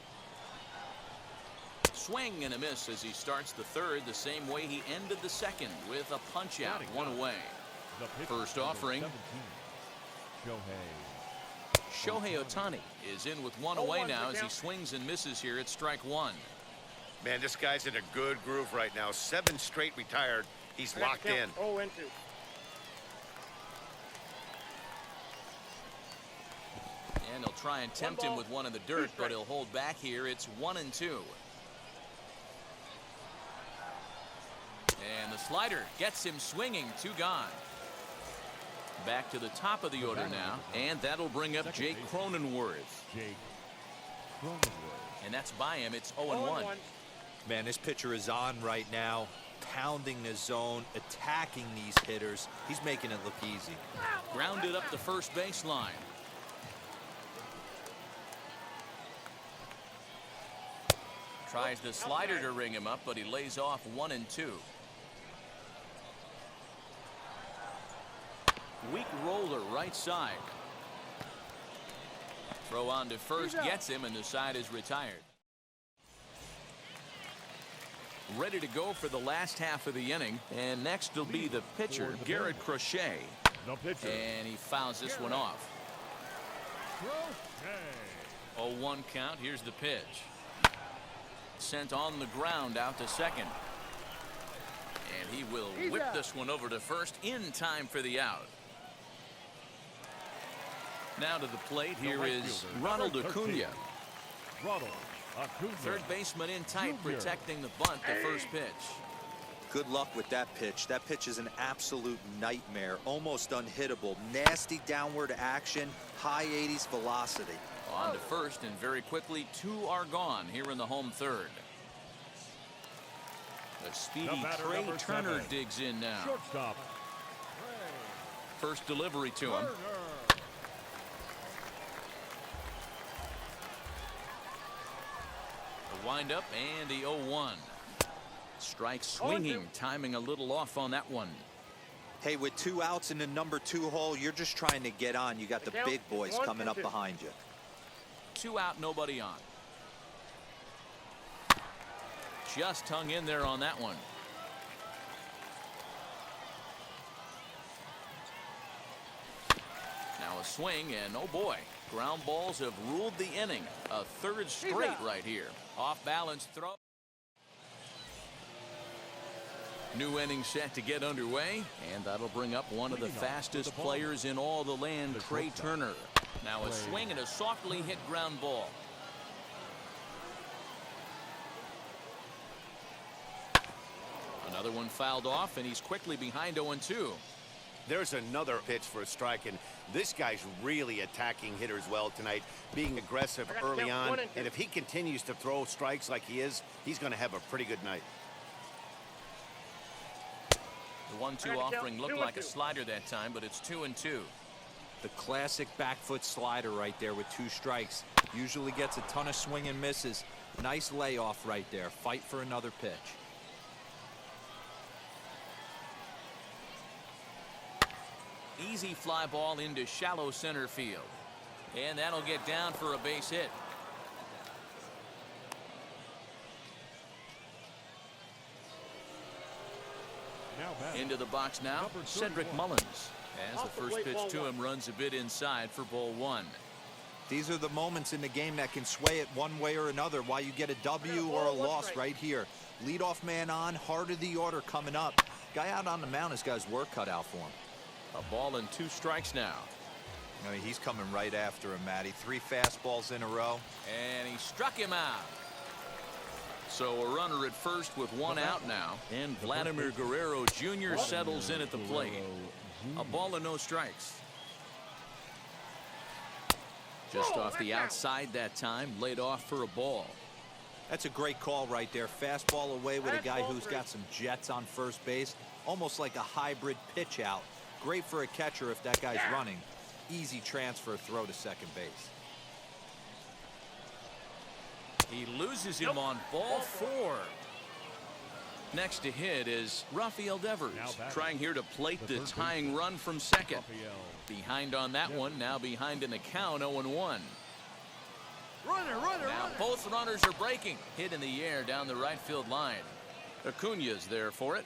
[SPEAKER 1] Swing and a miss as he starts the third the same way he ended the second, with a punch out, 1 away. First offering. Shohei Ohtani is in with 1 away now as he swings and misses here at strike 1.
[SPEAKER 5] Man, this guy's in a good groove right now. 7 straight retired. He's locked in.
[SPEAKER 4] 0-2.
[SPEAKER 1] And he'll try and tempt him with one in the dirt, but he'll hold back here. It's 1-2. And the slider gets him swinging. 2 gone. Back to the top of the order now, and that'll bring up Jake Cronenworth. And that's by him. It's 0-1.
[SPEAKER 2] Man, this pitcher is on right now, pounding the zone, attacking these hitters. He's making it look easy.
[SPEAKER 1] Grounded up the first baseline. Tries the slider to ring him up, but he lays off 1-2. Weak roller right side. Throw on to first gets him, and the side is retired. Ready to go for the last half of the inning, and next will be the pitcher, Garrett Crochet. And he fouls this one off. 0-1 count. Here's the pitch. Sent on the ground out to second. And he will whip this one over to first in time for the out. Now to the plate, here is Ronald Acuna. Third baseman in tight, protecting the bunt, the first pitch.
[SPEAKER 2] Good luck with that pitch. That pitch is an absolute nightmare, almost unhittable. Nasty downward action, high 80s velocity.
[SPEAKER 1] On to first, and very quickly 2 are gone here in the home third. The speedy Trey Turner digs in now.
[SPEAKER 3] Shortstop.
[SPEAKER 1] First delivery to him. The windup and the 0-1. Strike swinging, timing a little off on that one.
[SPEAKER 2] Hey, with 2 outs in the number 2 hole, you're just trying to get on. You got the big boys coming up behind you.
[SPEAKER 1] 2 out, nobody on. Just hung in there on that one. Now a swing, and oh boy, ground balls have ruled the inning. A third straight right here. Off balance throw. New inning set to get underway, and that'll bring up one of the fastest players in all the land, Trey Turner. Now a swing and a softly hit ground ball. Another one fouled off, and he's quickly behind 0-2.
[SPEAKER 5] There's another pitch for a strike, and this guy's really attacking hitters well tonight, being aggressive early on. And if he continues to throw strikes like he is, he's going to have a pretty good night.
[SPEAKER 1] The 1-2 offering looked like a slider that time, but it's 2-2.
[SPEAKER 2] The classic back foot slider right there with 2 strikes. Usually gets a ton of swing and misses. Nice layoff right there. Fight for another pitch.
[SPEAKER 1] Easy fly ball into shallow center field. And that'll get down for a base hit.
[SPEAKER 3] Now batting.
[SPEAKER 1] Into the box now,
[SPEAKER 3] Number
[SPEAKER 1] Cedric
[SPEAKER 3] 31.
[SPEAKER 1] Mullins. As the
[SPEAKER 4] Off the
[SPEAKER 1] first
[SPEAKER 4] plate,
[SPEAKER 1] pitch
[SPEAKER 4] ball
[SPEAKER 1] to
[SPEAKER 4] one.
[SPEAKER 1] him runs a bit inside for ball one.
[SPEAKER 2] These are the moments in the game that can sway it one way or another, why you get a W or a loss right here. Leadoff man on, heart of the order coming up. Guy out on the mound has got his work cut out for him.
[SPEAKER 1] A ball and 2 strikes now.
[SPEAKER 2] I mean, he's coming right after him, Matty. 3 fastballs in a row.
[SPEAKER 1] And he struck him out. So a runner at first with 1 out now. And Vladimir Guerrero Jr. settles in at the plate. A ball and no strikes. Just off the outside that time, laid off for a ball.
[SPEAKER 2] That's a great call right there. Fastball away with a guy who's got some jets on first base. Almost like a hybrid pitch out. Great for a catcher if that guy's running. Easy transfer throw to second base.
[SPEAKER 1] He loses him on ball 4. Next to hit is Rafael Devers, trying here to plate the tying run from second. Behind on that one, now behind in the count, 0-1. Now both runners are breaking. Hit in the air down the right field line. Acuna's there for it.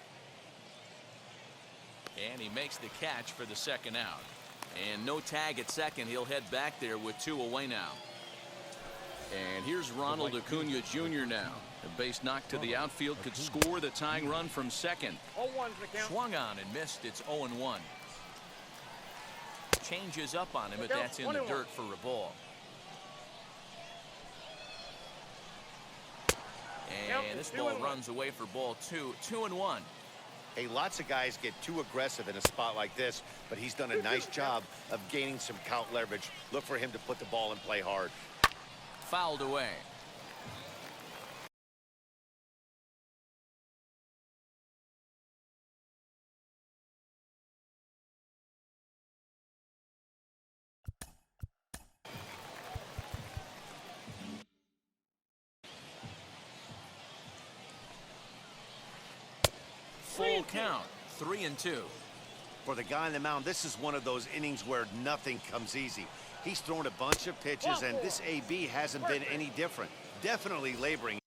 [SPEAKER 1] And he makes the catch for the second out. And no tag at second. He'll head back there with 2 away now. And here's Ronald Acuna Jr. now. A base knock to the outfield could score the tying run from second.
[SPEAKER 4] 0-1's the count.
[SPEAKER 1] Swung on and missed. It's 0-1. Changes up on him, but that's in the dirt for a ball. And this ball runs away for ball 2. 2-1.
[SPEAKER 5] Hey, lots of guys get too aggressive in a spot like this, but he's done a nice job of gaining some count leverage. Look for him to put the ball in play hard.
[SPEAKER 1] Fouled away. Full count, 3-2.
[SPEAKER 5] For the guy on the mound, this is one of those innings where nothing comes easy. He's thrown a bunch of pitches, and this AB hasn't been any different. Definitely laboring.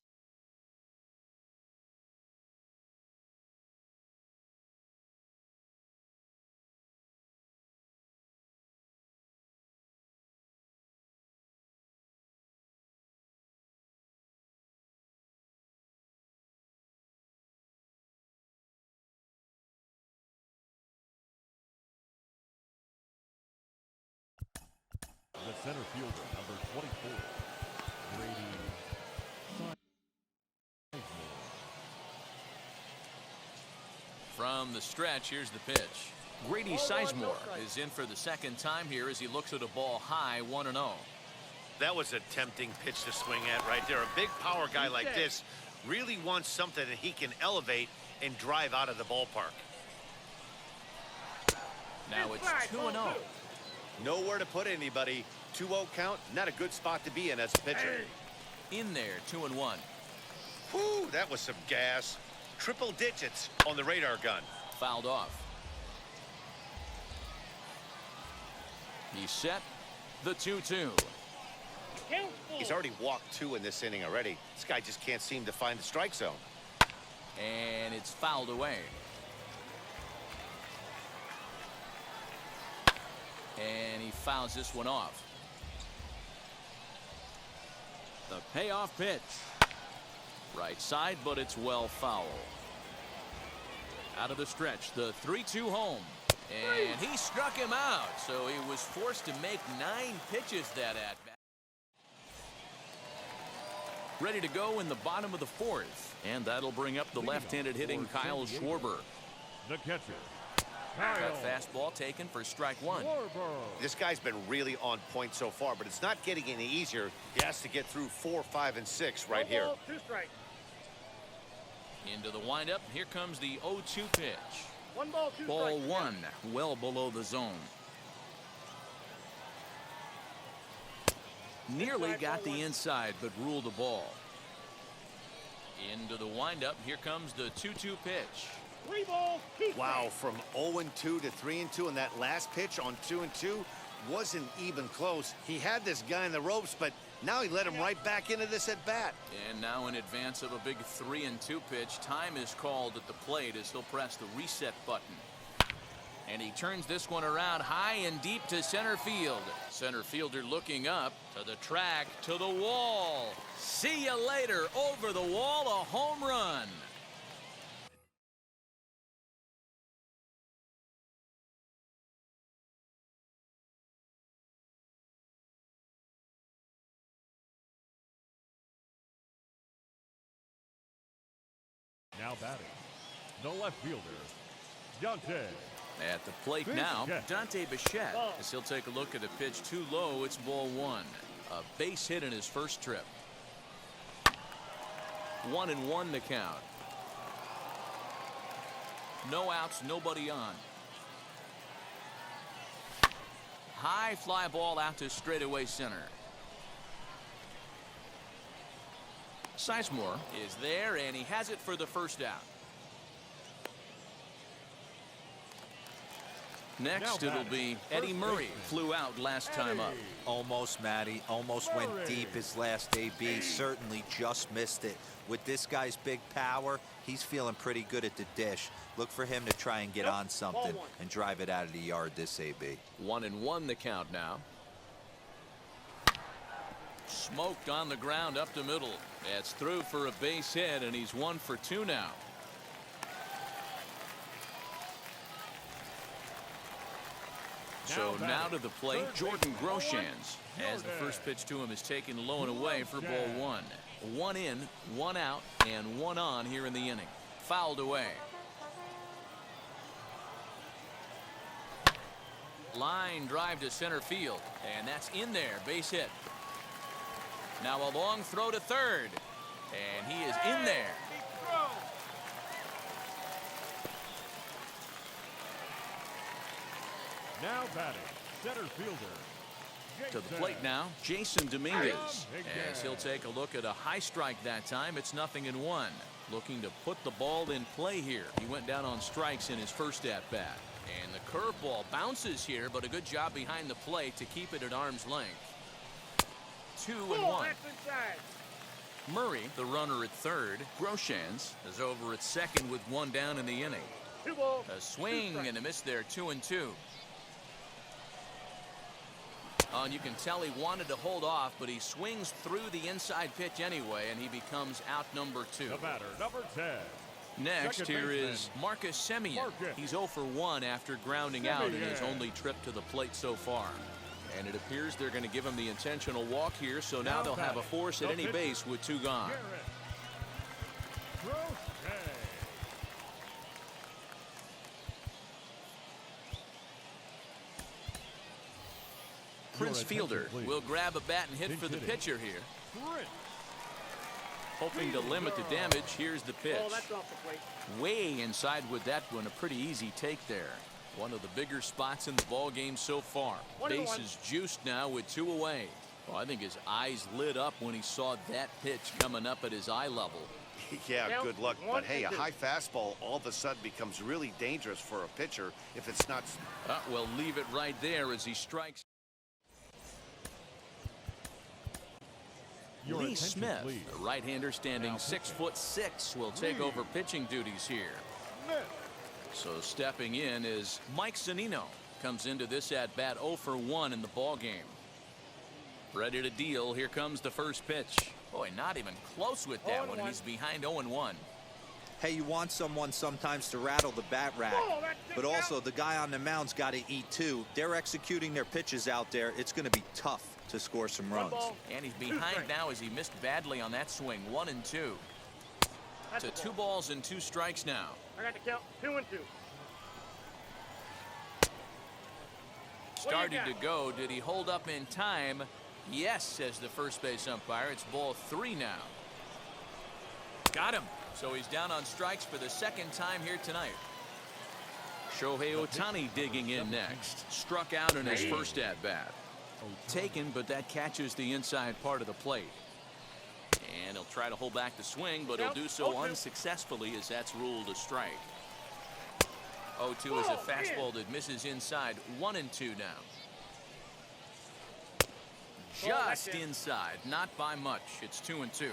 [SPEAKER 3] The center fielder, number 24, Grady Sizemore.
[SPEAKER 1] From the stretch, here's the pitch. Grady Sizemore is in for the second time here as he looks at a ball high, 1-0.
[SPEAKER 5] That was a tempting pitch to swing at right there. A big power guy like this really wants something that he can elevate and drive out of the ballpark.
[SPEAKER 1] Now it's 2-0.
[SPEAKER 5] Nowhere to put anybody. 2-0 count, not a good spot to be in as a pitcher.
[SPEAKER 1] In there, 2-1.
[SPEAKER 5] Whew, that was some gas. Triple digits on the radar gun.
[SPEAKER 1] Fouled off. He's set. The 2-2.
[SPEAKER 5] He's already walked 2 in this inning already. This guy just can't seem to find the strike zone.
[SPEAKER 1] And it's fouled away. And he fouls this one off. The payoff pitch. Right side, but it's well foul. Out of the stretch, the 3-2 home. And he struck him out, so he was forced to make 9 pitches that at-bat. Ready to go in the bottom of the 4th. And that'll bring up the left-handed hitting Kyle Schwarber.
[SPEAKER 3] The catcher,
[SPEAKER 1] That
[SPEAKER 3] Kyle
[SPEAKER 1] fastball taken for strike 1.
[SPEAKER 3] Schwarber.
[SPEAKER 5] This guy's been really on point so far, but it's not getting any easier. He has to get through 4, 5, and 6 right here.
[SPEAKER 4] 2 strikes.
[SPEAKER 1] Into the windup. Here comes the 0-2 pitch.
[SPEAKER 4] 1 ball, 2
[SPEAKER 1] Ball
[SPEAKER 4] strikes.
[SPEAKER 1] 1, well below the zone. Nearly got the inside, but ruled the ball. Into the windup. Here comes the 2-2 pitch.
[SPEAKER 4] 3 balls, 2 strikes.
[SPEAKER 5] Wow, from 0-2 to 3-2, and that last pitch on 2-2 wasn't even close. He had this guy in the ropes, but Now he led him right back into this at bat.
[SPEAKER 1] And now in advance of a big 3-2 pitch, time is called at the plate as he'll press the reset button. And he turns this one around high and deep to center field. Center fielder looking up to the track, to the wall. See you later. Over the wall, a home run.
[SPEAKER 3] Now batting, the left fielder, Dante.
[SPEAKER 1] At the plate now, Dante Bichette, as he'll take a look at a pitch too low. It's ball one. A base hit in his first trip. 1-1 the count. No outs, nobody on. High fly ball out to straightaway center. Sizemore is there, and he has it for the first out. Next, it'll be Eddie Murray. Flew out last time up.
[SPEAKER 2] Almost, Matty. Almost went deep his last AB. Certainly just missed it. With this guy's big power, he's feeling pretty good at the dish. Look for him to try and get on something and drive it out of the yard this AB.
[SPEAKER 1] 1-1 the count now. Smoked on the ground up the middle. It's through for a base hit, and he's 1 for 2 now. So now to the plate, Jordan Groshans, as the first pitch to him is taken low and away for ball one. 1 in, 1 out, and 1 on here in the inning. Fouled away. Line drive to center field, and that's in there. Base hit. Now a long throw to third, and he is in there.
[SPEAKER 3] Now batting, center fielder.
[SPEAKER 1] To the plate now, Jason Dominguez, as he'll take a look at a high strike that time. It's 0-1. Looking to put the ball in play here. He went down on strikes in his first at bat. And the curveball bounces here, but a good job behind the plate to keep it at arm's length. 2-1. Murray, the runner at third. Groshans is over at second with 1 down in the inning. A swing and a miss there. 2-2. And you can tell he wanted to hold off, but he swings through the inside pitch anyway, and he becomes out number 2.
[SPEAKER 3] The batter, number 10.
[SPEAKER 1] Next here is Marcus Semien. He's 0 for 1 after grounding out in his only trip to the plate so far. And it appears they're going to give him the intentional walk here, so now they'll have a force at any base with 2 gone. Prince Fielder will grab a bat and hit for the pitcher here. Hoping to limit the damage. Here's the pitch. Way inside with that one. A pretty easy take there. One of the bigger spots in the ball game so far. Base is juiced now with 2 away. Well, I think his eyes lit up when he saw that pitch coming up at his eye level.
[SPEAKER 5] Yeah, good luck. But hey, a high fastball all of a sudden becomes really dangerous for a pitcher if it's not.
[SPEAKER 1] Well, leave it right there as he strikes. Lee Smith, the right-hander standing 6'6", will take over pitching duties here. So stepping in is Mike Zunino. Comes into this at-bat 0 for 1 in the ball game. Ready to deal. Here comes the first pitch. Boy, not even close with that one. He's behind 0-1.
[SPEAKER 2] Hey, you want someone sometimes to rattle the bat rack, but also the guy on the mound's got to eat too. They're executing their pitches out there. It's going to be tough to score some runs.
[SPEAKER 1] And he's behind now as he missed badly on that swing. 1-2. To 2 balls and 2 strikes now.
[SPEAKER 4] I got the count. 2-2.
[SPEAKER 1] Started to go. Did he hold up in time? Yes, says the first base umpire. It's ball 3 now. Got him. So he's down on strikes for the second time here tonight. Shohei Ohtani digging in next. Struck out in his first at bat. Taken, but that catches the inside part of the plate. And he'll try to hold back the swing, but he'll do so unsuccessfully as that's ruled a strike. 0-2 is a fastball that misses inside. 1-2 now. Just inside, not by much. It's 2-2.
[SPEAKER 5] You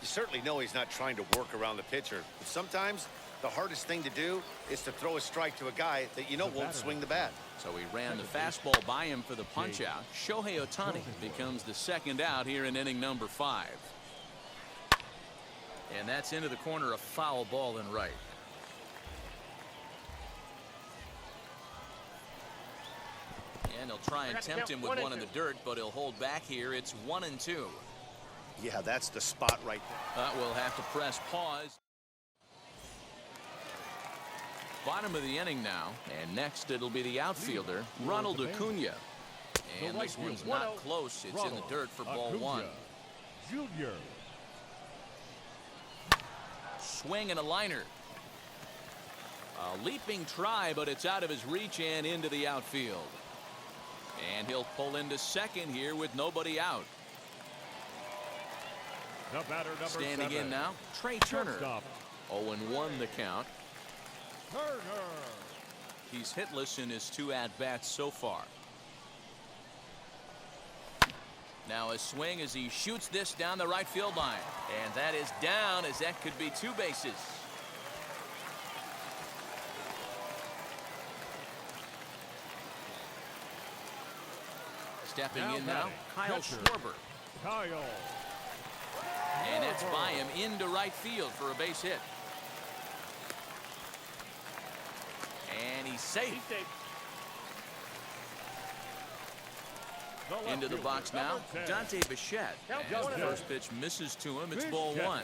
[SPEAKER 5] certainly know he's not trying to work around the pitcher, but sometimes the hardest thing to do is to throw a strike to a guy that you know won't swing the bat.
[SPEAKER 1] So he ran the fastball by him for the punch-out. Shohei Ohtani becomes the second out here in inning number 5. And that's into the corner, a foul ball and right. And he'll try and tempt him with one in the dirt, but he'll hold back here. It's 1-2.
[SPEAKER 5] Yeah, that's the spot right there.
[SPEAKER 1] We'll have to press pause. Bottom of the inning now, and next it'll be the outfielder, Ronald Acuna. And this one's not close. It's in the dirt for ball 1.
[SPEAKER 3] Junior.
[SPEAKER 1] Swing and a liner. A leaping try, but it's out of his reach and into the outfield. And he'll pull into second here with nobody out.
[SPEAKER 3] The batter, number
[SPEAKER 1] Standing
[SPEAKER 3] 7.
[SPEAKER 1] in now, Trey Turner.
[SPEAKER 3] Shortstop.
[SPEAKER 1] 0-1 the count.
[SPEAKER 3] Turner.
[SPEAKER 1] He's hitless in his 2 at-bats so far. Now a swing as he shoots this down the right field line. And that is down, as that could be 2 bases. Stepping in now, Kyle Schwarber.
[SPEAKER 3] Kyle.
[SPEAKER 1] And it's by him into right field for a base hit. And he's safe.
[SPEAKER 4] He's safe.
[SPEAKER 1] Into the box now, Dante Bichette. As the first pitch misses to him, it's ball 1.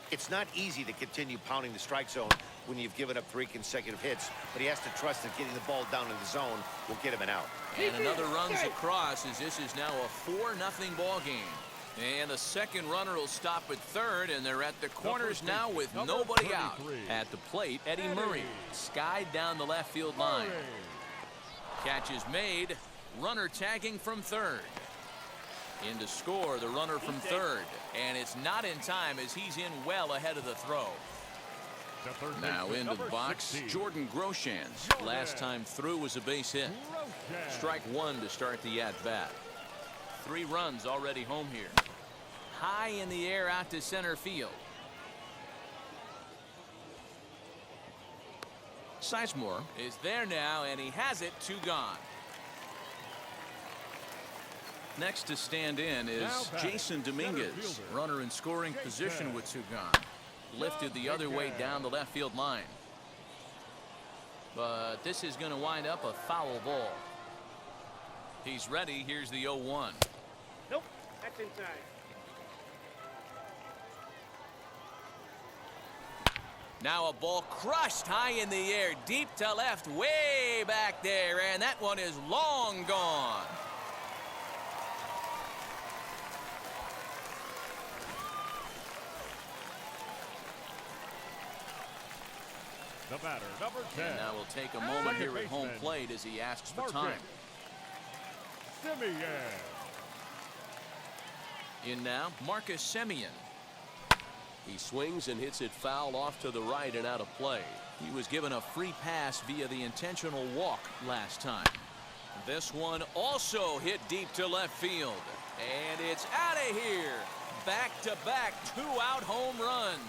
[SPEAKER 5] It's not easy to continue pounding the strike zone when you've given up 3 consecutive hits, but he has to trust that getting the ball down in the zone will get him an out.
[SPEAKER 1] And another runs across, as this is now a 4-0 ball game. And the second runner will stop at third, and they're at the corners now with nobody out. At the plate, Eddie Murray skied down the left field line. Catch is made. Runner tagging from third. In to score, the runner from third. And it's not in time, as he's in well ahead of the throw. Now into the box,
[SPEAKER 3] 16.
[SPEAKER 1] Jordan Groshans. Last time through was a base hit. Strike 1 to start the at-bat. 3 runs already home here. High in the air out to center field. Sizemore is there now, and he has it. 2 gone. Next to stand in is Jason Dominguez. Runner in scoring position with 2 gone. Lifted the other way down the left field line. But this is going to wind up a foul ball. He's ready. Here's the 0-1.
[SPEAKER 4] Nope, that's inside.
[SPEAKER 1] Now a ball crushed high in the air, deep to left, way back there, and that one is long gone.
[SPEAKER 3] The batter, number 10.
[SPEAKER 1] And now we'll take a moment here at home plate as he asks for time.
[SPEAKER 3] Simeon.
[SPEAKER 1] In now, Marcus Semien.
[SPEAKER 7] He swings and hits it foul off to the right and out of play.
[SPEAKER 1] He was given a free pass via the intentional walk last time. This one also hit deep to left field. And it's out of here. Back-to-back 2-out home runs.